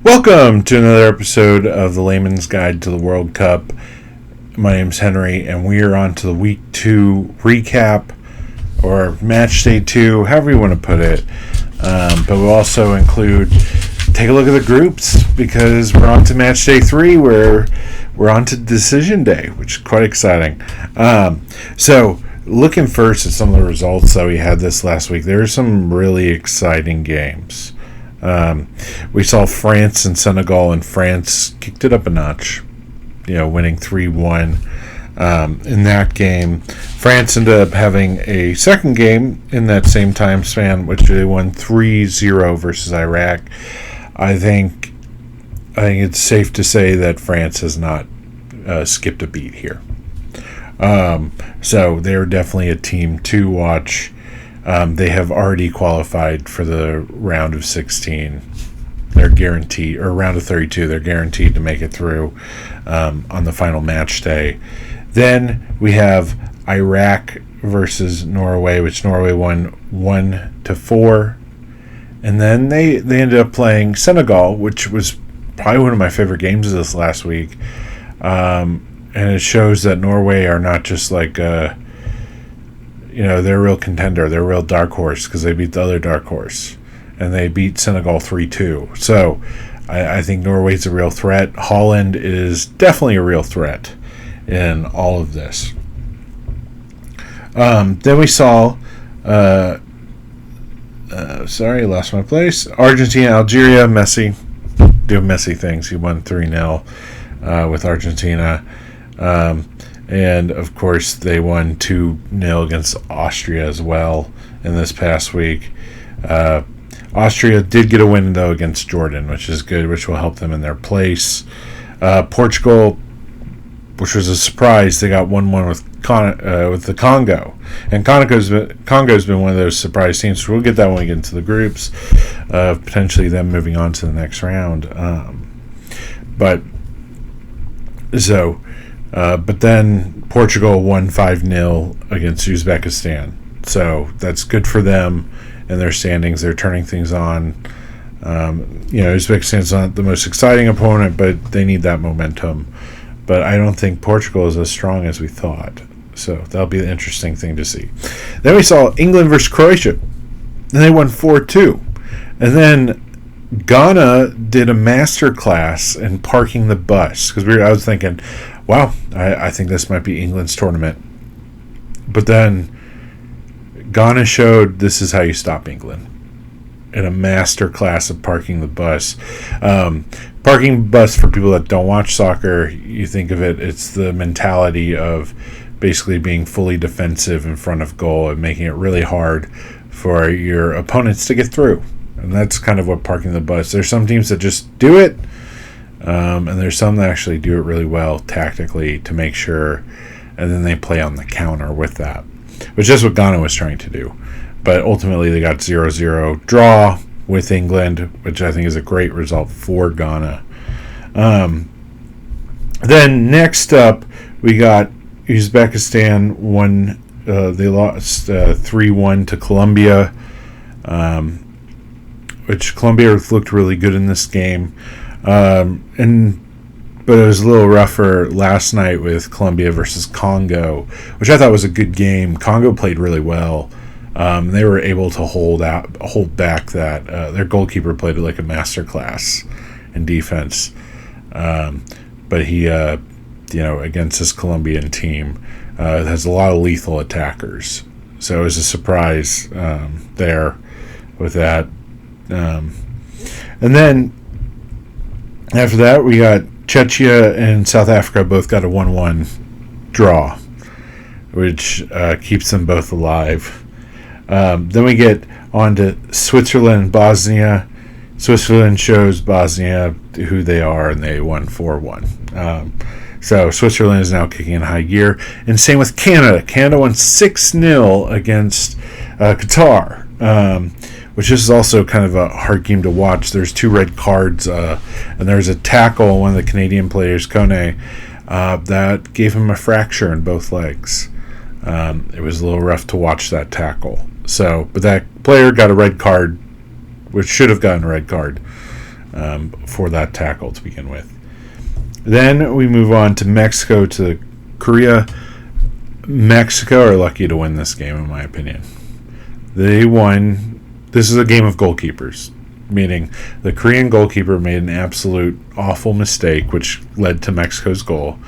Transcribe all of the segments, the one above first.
Welcome to another episode of the Layman's Guide to the World Cup. My name's Henry, and we are on to the Week 2 recap, or Matchday 2, however you want to put it. But we'll also include, take a look at the groups, because we're on to Matchday 3, where we're on to Decision Day, which is quite exciting. So, looking first at some of the results that we had this last week, there are some really exciting games. We saw France and Senegal, and France kicked it up a notch, winning 3-1 in that game. France ended up having a second game in that same time span, which they won 3-0 versus Iraq. I think it's safe to say that France has not skipped a beat here. So they're definitely a team to watch. They have already qualified for the round of 16. They're guaranteed, or round of 32. They're guaranteed to make it through on the final match day. Then we have Iraq versus Norway, which Norway won 1-4. And then they ended up playing Senegal, which was probably one of my favorite games of this last week. And it shows that Norway are not just like they're a real contender. They're a real dark horse because they beat the other dark horse. And they beat Senegal 3-2. So I think Norway's a real threat. Holland is definitely a real threat in all of this. Then we saw, sorry, I lost my place. Argentina, Algeria, Messi doing Messi things. He won 3-0 with Argentina. And, of course, they won 2-0 against Austria as well in this past week. Austria did get a win, though, against Jordan, which is good, which will help them in their place. Portugal, which was a surprise, they got 1-1 with the Congo. And Congo's been one of those surprise teams, so we'll get that when we get into the groups, potentially them moving on to the next round. But then Portugal won 5-0 against Uzbekistan. So that's good for them in their standings. They're turning things on. Uzbekistan's not the most exciting opponent, but they need that momentum. But I don't think Portugal is as strong as we thought. So that'll be an interesting thing to see. Then we saw England versus Croatia. And they won 4-2. And then Ghana did a master class in parking the bus. Because I was thinking, wow, I think this might be England's tournament. But then Ghana showed this is how you stop England in a master class of parking the bus. Parking the bus, for people that don't watch soccer, you think of it's the mentality of basically being fully defensive in front of goal and making it really hard for your opponents to get through. And that's kind of what parking the bus. There's some teams that just do it, and there's some that actually do it really well tactically to make sure, and then they play on the counter with that, which is what Ghana was trying to do. But ultimately they got 0-0 draw with England, which I think is a great result for Ghana. Then next up we got Uzbekistan won. They lost 3-1 to Colombia, which Colombia looked really good in this game. But it was a little rougher last night with Colombia versus Congo, which I thought was a good game. Congo played really well. They were able to hold back that. Their goalkeeper played like a masterclass in defense. But he, against this Colombian team, has a lot of lethal attackers. So it was a surprise there with that. And then after that, we got Czechia and South Africa both got a 1-1 draw, which keeps them both alive. Then we get on to Switzerland and Bosnia. Switzerland shows Bosnia who they are, and they won 4-1. So Switzerland is now kicking in high gear. And same with Canada. Canada won 6-0 against Qatar, which is also kind of a hard game to watch. There's 2 red cards, and there's a tackle, one of the Canadian players, Kone, that gave him a fracture in both legs. It was a little rough to watch that tackle. But that player got a red card, which should have gotten a red card. for that tackle to begin with. Then we move on to Mexico to Korea. Mexico are lucky to win this game, in my opinion. They won. This is a game of goalkeepers, meaning the Korean goalkeeper made an absolute awful mistake, which led to Mexico's goal.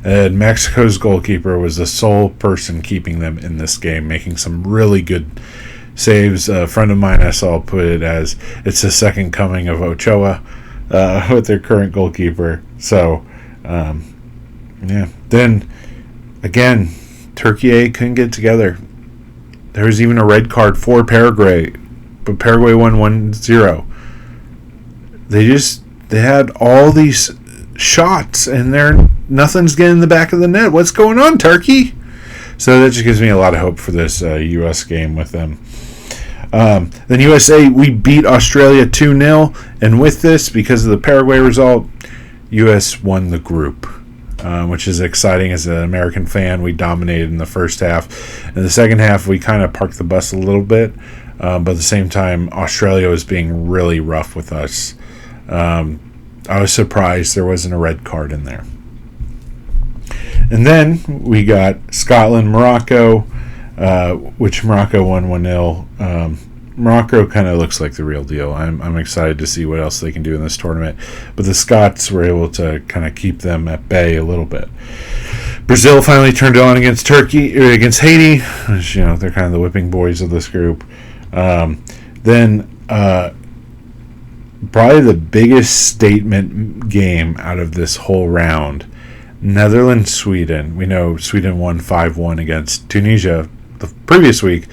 And Mexico's goalkeeper was the sole person keeping them in this game, making some really good saves. A friend of mine I saw put it as it's the second coming of Ochoa with their current goalkeeper. So, yeah. Then, again, Turkey couldn't get together. There was even a red card for Paraguay, but Paraguay won 1-0. They had all these shots, and nothing's getting in the back of the net. What's going on, Turkey? So that just gives me a lot of hope for this U.S. game with them. Then USA, we beat Australia 2-0, and with this, because of the Paraguay result, U.S. won the group, which is exciting. As an American fan, we dominated in the first half. In the second half, we kind of parked the bus a little bit, but at the same time, Australia was being really rough with us. I was surprised there wasn't a red card in there. And then we got Scotland, Morocco, which Morocco won 1-0. Morocco kind of looks like the real deal. I'm excited to see what else they can do in this tournament. But the Scots were able to kind of keep them at bay a little bit. Brazil finally turned on against against Haiti. Which, they're kind of the whipping boys of this group. Then probably the biggest statement game out of this whole round, Netherlands-Sweden. We know Sweden won 5-1 against Tunisia the previous week.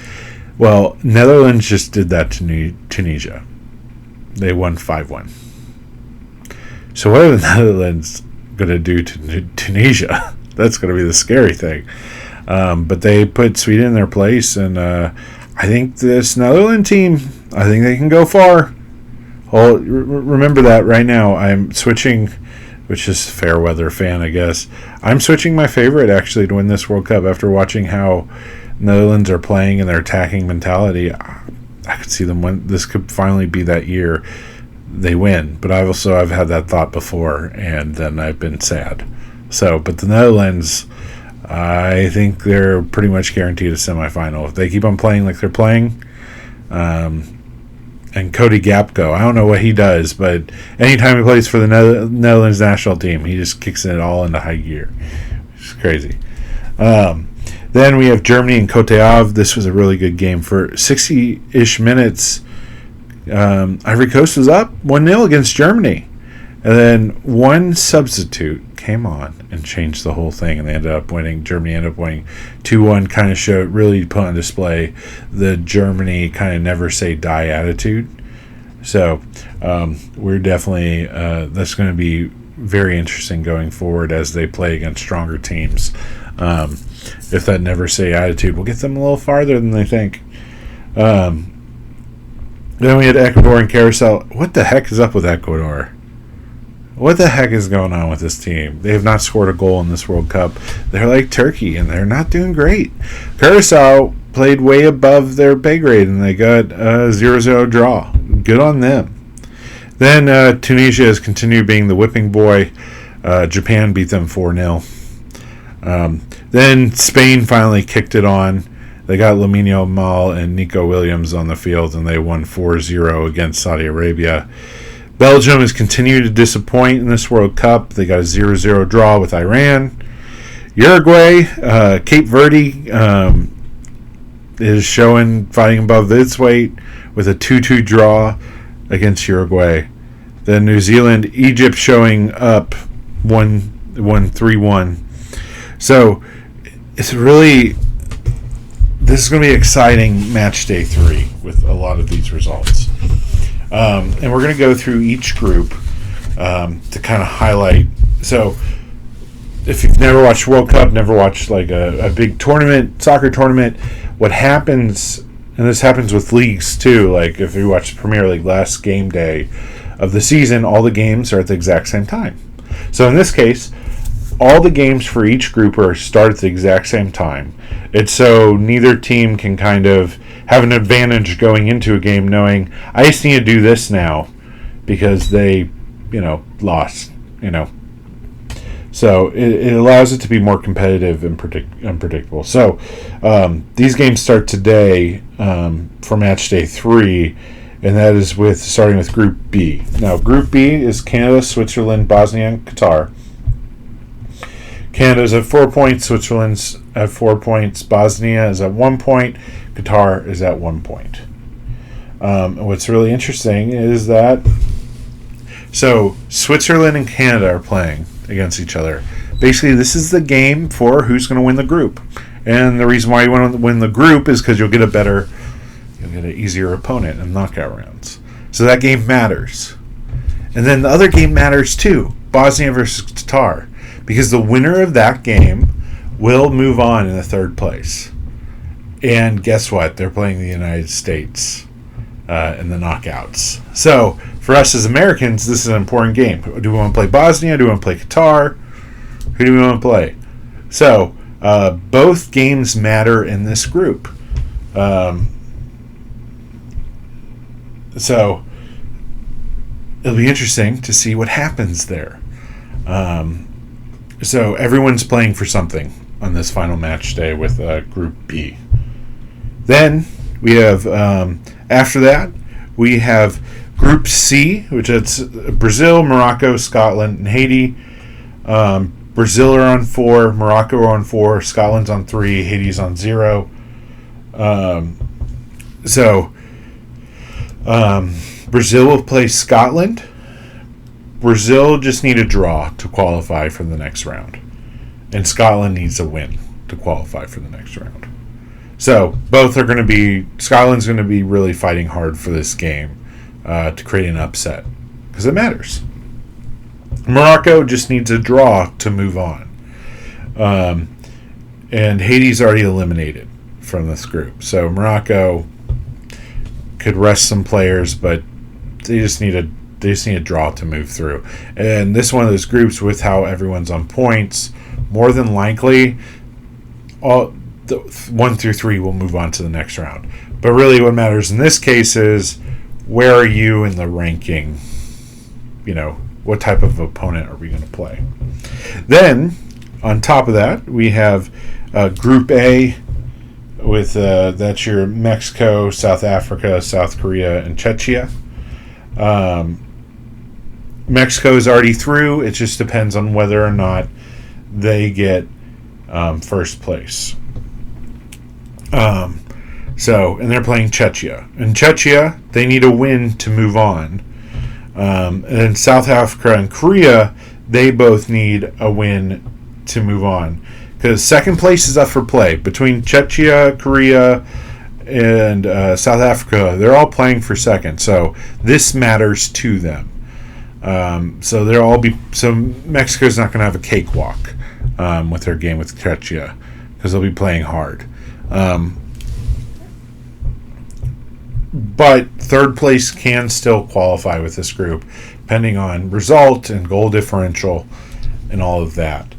Well, Netherlands just did that to Tunisia. They won 5-1. So what are the Netherlands going to do to Tunisia? That's going to be the scary thing. But they put Sweden in their place, and I think this Netherlands team, I think they can go far. Well, remember that right now. I'm switching, which is fair weather fan, I guess. I'm switching my favorite, actually, to win this World Cup after watching how Netherlands are playing and their attacking mentality. I could see them win. This could finally be that year they win. But I've had that thought before, and then I've been sad. But the Netherlands, I think they're pretty much guaranteed a semifinal. If they keep on playing like they're playing, and Cody Gapko, I don't know what he does, but anytime he plays for the Netherlands national team, he just kicks it all into high gear. It's crazy. Then we have Germany and Cote d'Ivoire. This was a really good game. For 60-ish minutes, Ivory Coast was up 1-0 against Germany. And then one substitute came on and changed the whole thing, and they ended up winning. Germany ended up winning 2-1, kind of really put on display the Germany kind of never say die attitude. So we're definitely, that's going to be very interesting going forward as they play against stronger teams. If that never say attitude will get them a little farther than they think. Then we had Ecuador and Carousel. What the heck is up with Ecuador? What the heck is going on with this team? They have not scored a goal in this World Cup. They're like Turkey, and they're not doing great. Curacao played way above their pay grade, and they got a 0-0 draw. Good on them. Then Tunisia has continued being the whipping boy. Japan beat them 4-0. Then Spain finally kicked it on. They got Lamine Yamal and Nico Williams on the field, and they won 4-0 against Saudi Arabia. Belgium has continued to disappoint in this World Cup. They got a 0-0 draw with Iran. Uruguay, Cape Verde is fighting above its weight with a 2-2 draw against Uruguay. Then New Zealand, Egypt showing up 3-1. So it's really, this is going to be exciting match day 3 with a lot of these results. And we're going to go through each group to kind of highlight. So if you've never watched World Cup, never watched like a big tournament, soccer tournament, what happens, and this happens with leagues too, like if you watch the Premier League last game day of the season, all the games are at the exact same time. So in this case, all the games for each group start at the exact same time. It's so neither team can kind of have an advantage going into a game knowing, I just need to do this now because they, lost, So it allows it to be more competitive and unpredictable. So these games start today for Matchday 3, and that is starting with Group B. Now, Group B is Canada, Switzerland, Bosnia, and Qatar. Canada's at 4 points, Switzerland's at 4 points, Bosnia is at 1 point, Qatar is at 1 point. What's really interesting is that Switzerland and Canada are playing against each other. Basically, this is the game for who's going to win the group. And the reason why you want to win the group is because you'll get an easier opponent in knockout rounds. So that game matters. And then the other game matters too, Bosnia versus Qatar, because the winner of that game will move on in the third place. And guess what? They're playing the United States in the knockouts. So for us as Americans, this is an important game. Do we want to play Bosnia? Do we want to play Qatar? Who do we want to play? So both games matter in this group. So it'll be interesting to see what happens there. So everyone's playing for something on this final match day with Group B. Then we have, after that, we have Group C, which is Brazil, Morocco, Scotland, and Haiti. Brazil are on 4, Morocco are on 4, Scotland's on 3, Haiti's on 0. Brazil will play Scotland. Brazil just need a draw to qualify for the next round. And Scotland needs a win to qualify for the next round. So both are going to be, Scotland's going to be really fighting hard for this game to create an upset because it matters. Morocco just needs a draw to move on. And Haiti's already eliminated from this group. So Morocco could rest some players, but they just need a draw to move through. And this is one of those groups with how everyone's on points. More than likely, all the 1 through 3 will move on to the next round. But really, what matters in this case is where are you in the ranking? What type of opponent are we going to play? Then, on top of that, we have Group A with that's your Mexico, South Africa, South Korea, and Czechia. Mexico is already through. It just depends on whether or not they get first place. And they're playing Czechia. And Czechia, they need a win to move on. And then South Africa and Korea, they both need a win to move on. Because second place is up for play. Between Czechia, Korea, and South Africa, they're all playing for second. So this matters to them. So Mexico's not going to have a cakewalk with their game with Czechia because they'll be playing hard. But third place can still qualify with this group, depending on result and goal differential and all of that.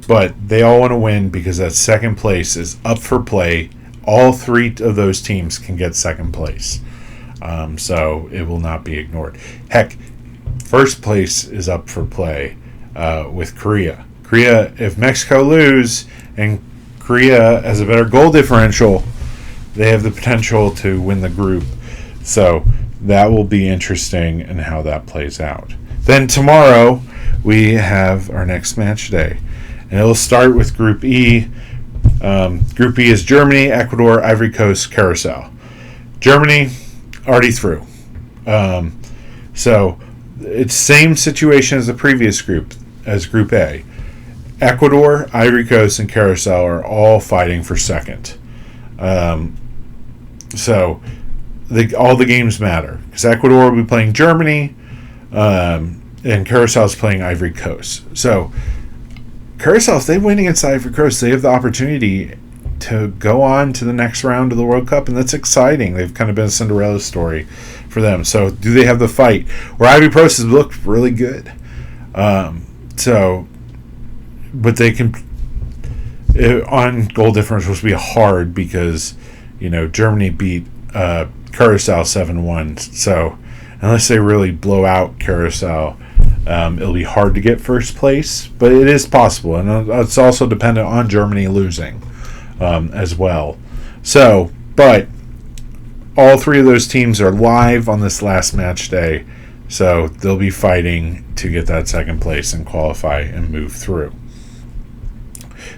But they all want to win because that second place is up for play. All 3 of those teams can get second place. So it will not be ignored. Heck, first place is up for play with Korea. If Mexico lose and Korea has a better goal differential, they have the potential to win the group. So that will be interesting in how that plays out. Then tomorrow we have our next match day. And it'll start with Group E. Group E is Germany, Ecuador, Ivory Coast, Curacao. Germany, already through. So it's same situation as the previous group, as Group A. Ecuador, Ivory Coast, and Curacao are all fighting for second. So all the games matter. Because Ecuador will be playing Germany, and Curacao is playing Ivory Coast. So Curacao, if they win against Ivory Coast, they have the opportunity to go on to the next round of the World Cup, and that's exciting. They've kind of been a Cinderella story for them. So do they have the fight? Where Ivory Coast has looked really good. But they can, on goal difference, was supposed to be hard because, Germany beat Curacao 7-1. So, unless they really blow out Curacao, it'll be hard to get first place, but it is possible, and it's also dependent on Germany losing as well. So, but all three of those teams are live on this last match day, so they'll be fighting to get that second place and qualify and move through.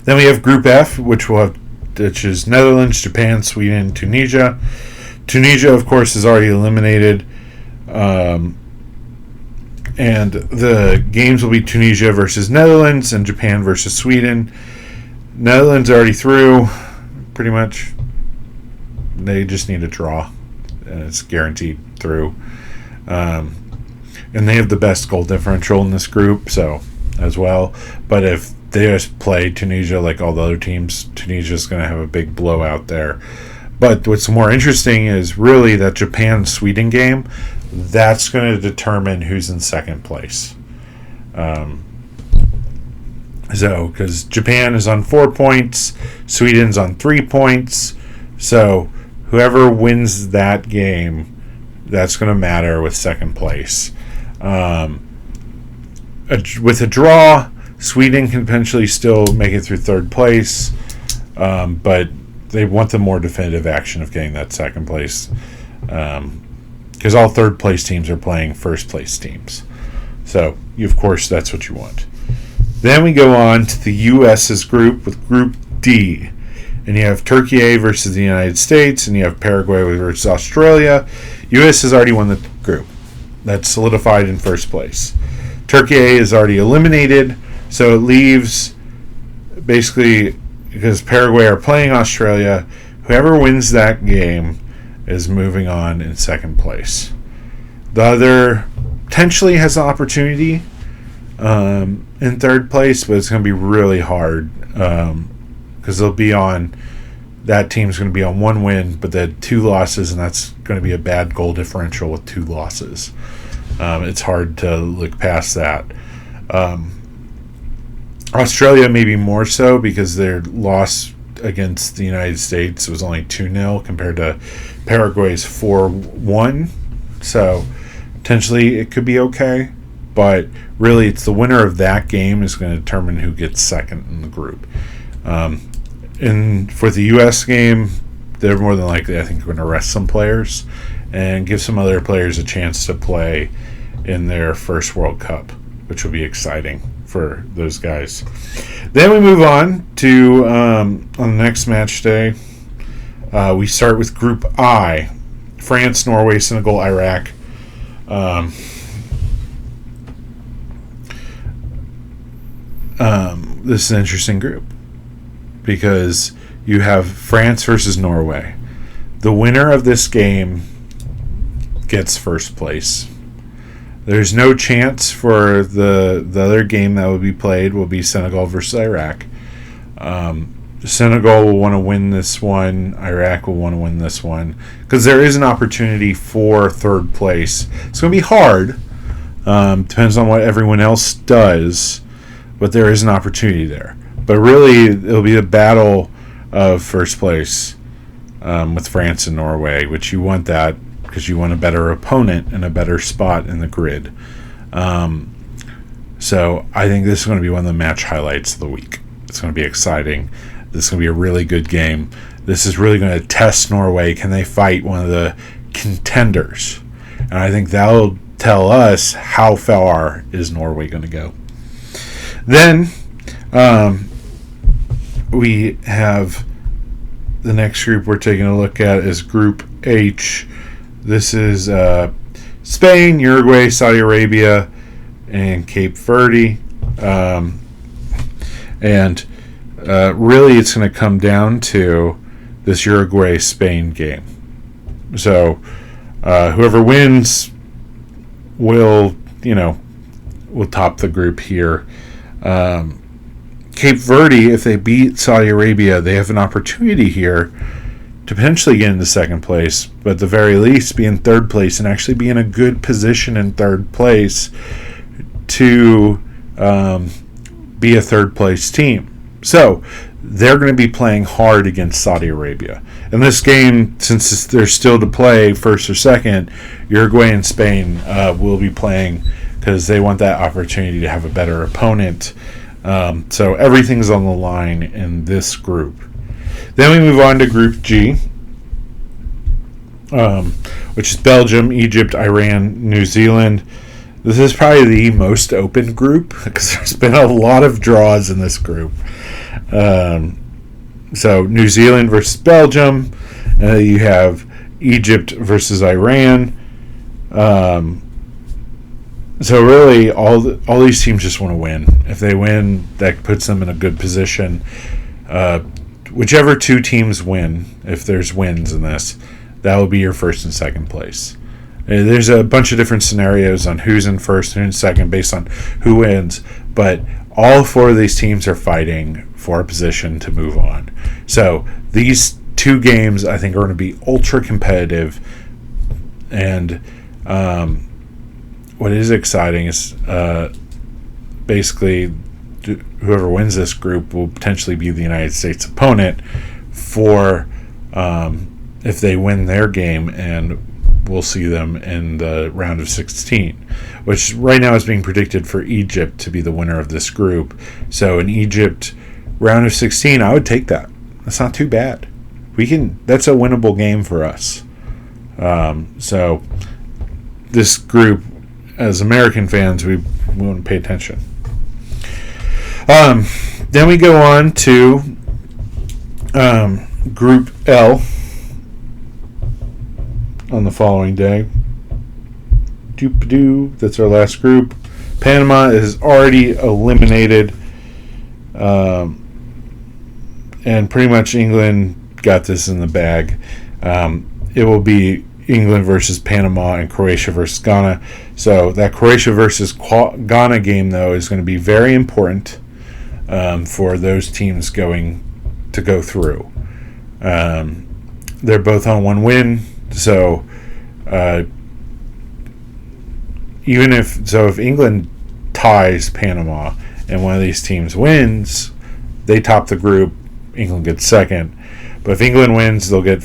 Then we have Group F, which is Netherlands, Japan, Sweden, Tunisia. Tunisia, of course, is already eliminated. And the games will be Tunisia versus Netherlands and Japan versus Sweden. Netherlands are already through, pretty much. They just need a draw, and it's guaranteed through. And they have the best goal differential in this group, so as well. But if they just play Tunisia like all the other teams, Tunisia's going to have a big blowout there. But what's more interesting is really that Japan-Sweden game. That's going to determine who's in second place. Because Japan is on 4 points, Sweden's on 3 points. So whoever wins that game, that's going to matter with second place. With a draw, Sweden can potentially still make it through third place, but they want the more definitive action of getting that second place. Because all third place teams are playing first place teams. So, of course, that's what you want. Then we go on to the U.S.'s group with Group D. And you have Turkey versus the United States, and you have Paraguay versus Australia. U.S. has already won the group. That's solidified in first place. Turkey is already eliminated, so it leaves basically, because Paraguay are playing Australia, whoever wins that game is moving on in second place. The other potentially has an opportunity in third place, but it's going to be really hard because they'll be on, that team's going to be on 1 win, but they had 2 losses, and that's going to be a bad goal differential with 2 losses. It's hard to look past that. Australia maybe more so because their loss against the United States was only 2-0 compared to Paraguay's 4-1. So potentially it could be okay. But really it's the winner of that game is going to determine who gets second in the group. And for the U.S. game, they're more than likely, I think, going to rest some players and give some other players a chance to play in their first World Cup, which will be exciting for those guys. Then we move on to on the next match day. We start with Group I: France, Norway, Senegal, Iraq. This is an interesting group because you have France versus Norway. The winner of this game gets first place. There's no chance for the other game that will be played will be Senegal versus Iraq. Senegal will want to win this one. Iraq will want to win this one because there is an opportunity for third place. It's going to be hard. Depends on what everyone else does, but there is an opportunity there. But really, it'll be a battle of first place with France and Norway, which you want that because you want a better opponent and a better spot in the grid. So I think this is going to be one of the match highlights of the week. It's going to be exciting. This is going to be a really good game. This is really going to test Norway. Can they fight one of the contenders? And I think that'll tell us how far is Norway going to go. Then we have the next group we're taking a look at is Group H. This is Spain, Uruguay, Saudi Arabia, and Cape Verde. And really it's going to come down to this Uruguay-Spain game. So whoever wins will top the group here. Cape Verde, if they beat Saudi Arabia, they have an opportunity here to potentially get into second place, but at the very least be in third place and actually be in a good position in third place to be a third place team. So they're going to be playing hard against Saudi Arabia. In this game, since they're still to play first or second, Uruguay and Spain will be playing because they want that opportunity to have a better opponent. So everything's on the line in this group. Then we move on to Group G, which is Belgium, Egypt, Iran, New Zealand. This is probably the most open group because there's been a lot of draws in this group. So New Zealand versus Belgium. You have Egypt versus Iran. So really, all these teams just want to win. If they win, that puts them in a good position. Whichever two teams win, if there's wins in this, that will be your first and second place. There's a bunch of different scenarios on who's in first and who's in second based on who wins, but all four of these teams are fighting for a position to move on. So these two games, I think, are going to be ultra competitive. And what is exciting is basically whoever wins this group will potentially be the United States opponent for if they win their game, and we'll see them in the round of 16, which right now is being predicted for Egypt to be the winner of this group. So in Egypt, round of 16, I would take that. That's not too bad. That's a winnable game for us. So this group, as American fans, we want to pay attention. Then we go on to Group L on the following day. That's our last group. Panama is already eliminated, and pretty much England got this in the bag. It will be England versus Panama and Croatia versus Ghana. So that Croatia versus Ghana game, though, is going to be very important for those teams going to go through. They're both on one win, so if England ties Panama and one of these teams wins, they top the group. England gets second, but if England wins, they'll get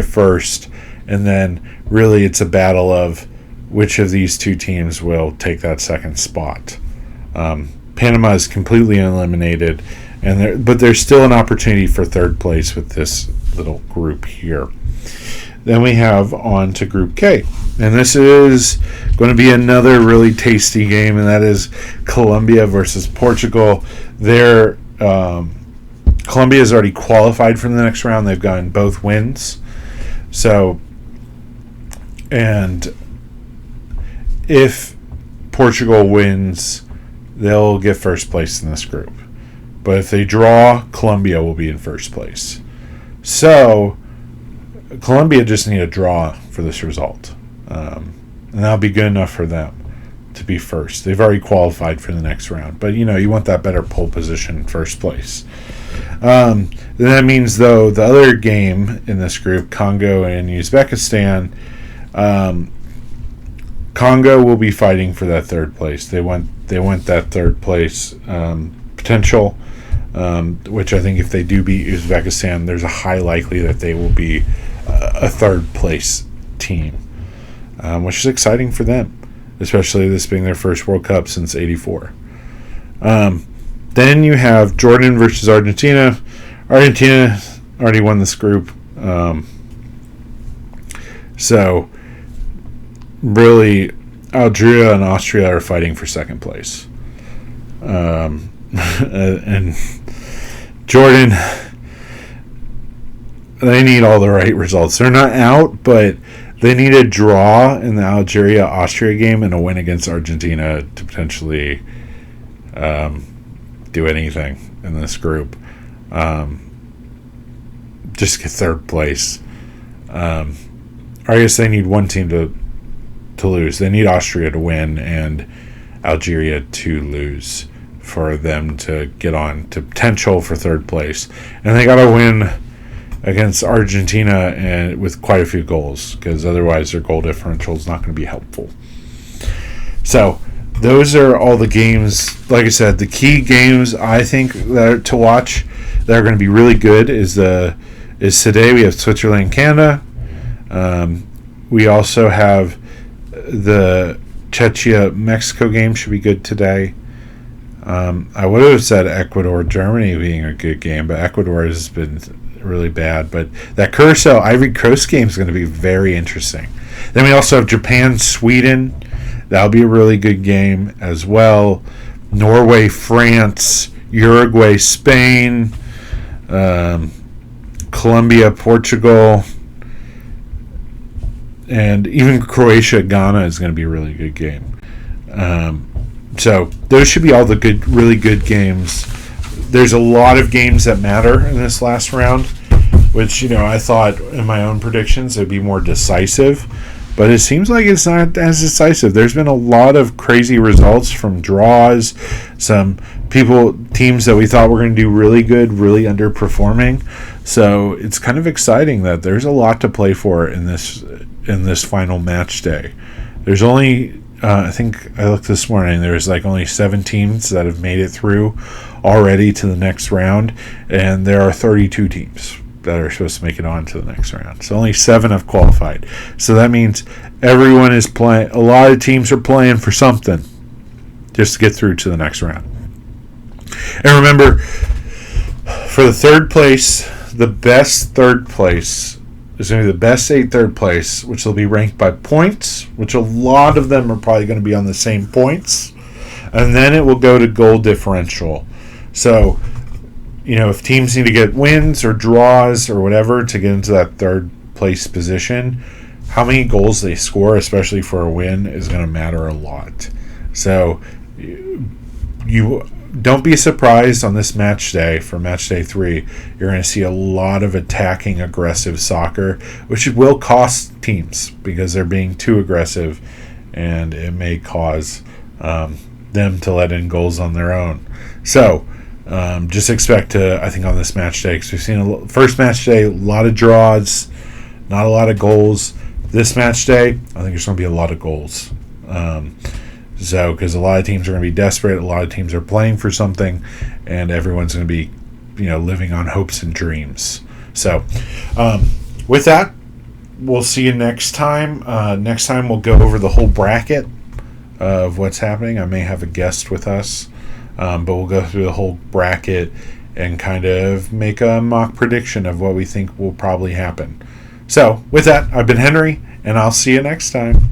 first, and then really it's a battle of which of these two teams will take that second spot. Panama is completely eliminated, but there's still an opportunity for third place with this little group here. Then we have on to Group K, and this is going to be another really tasty game, and that is Colombia versus Portugal. Colombia has already qualified for the next round. They've gotten both wins. So, and if Portugal wins, they'll get first place in this group. But if they draw, Colombia will be in first place. So Colombia just need a draw for this result. And that'll be good enough for them to be first. They've already qualified for the next round. But, you want that better pole position first place. Then that means, though, the other game in this group, Congo and Uzbekistan, Congo will be fighting for that third place. They want that third place potential, which I think if they do beat Uzbekistan, there's a high likelihood that they will be a third place team, which is exciting for them, especially this being their first World Cup since '84. Then you have Jordan versus Argentina. Argentina already won this group. So really, Algeria and Austria are fighting for second place. And Jordan, they need all the right results. They're not out, but they need a draw in the Algeria-Austria game and a win against Argentina to potentially do anything in this group. Just get third place. I guess they need one team to lose. They need Austria to win and Algeria to lose for them to get on to potential for third place. And they got to win against Argentina and with quite a few goals, because otherwise their goal differential is not going to be helpful. So those are all the games. Like I said, the key games I think that are to watch that are going to be really good is today. We have Switzerland, Canada. We also have the Czechia, Mexico game should be good today. I would have said Ecuador, Germany being a good game, but Ecuador has been really bad. But that Curacao, Ivory Coast game is going to be very interesting. Then we also have Japan, Sweden. That'll be a really good game as well. Norway, France, Uruguay, Spain, Colombia, Portugal, and even Croatia, Ghana is going to be a really good game. So those should be all the really good games. There's a lot of games that matter in this last round, which, I thought in my own predictions it'd be more decisive, but it seems like it's not as decisive. There's been a lot of crazy results from draws, some teams that we thought were going to do really good, really underperforming. So it's kind of exciting that there's a lot to play for in this final match day. There's only I think I looked this morning, there's only 7 teams that have made it through already to the next round, and there are 32 teams that are supposed to make it on to the next round. So only 7 have qualified. So that means everyone is playing, a lot of teams are playing for something just to get through to the next round. And remember, for the third place, the best third place is going to be the best 8 third place, which will be ranked by points, which a lot of them are probably going to be on the same points. And then it will go to goal differential. So, if teams need to get wins or draws or whatever to get into that third place position, how many goals they score, especially for a win, is going to matter a lot. So, you don't be surprised on this match day, for match day 3, you're going to see a lot of attacking, aggressive soccer, which will cost teams because they're being too aggressive, and it may cause them to let in goals on their own. So just expect to, I think, on this match day, because we've seen first match day, a lot of draws, not a lot of goals. This match day, I think there's going to be a lot of goals. So, because a lot of teams are going to be desperate, a lot of teams are playing for something, and everyone's going to be, living on hopes and dreams. So, with that, we'll see you next time. Next time, we'll go over the whole bracket of what's happening. I may have a guest with us, but we'll go through the whole bracket and kind of make a mock prediction of what we think will probably happen. So, with that, I've been Henry, and I'll see you next time.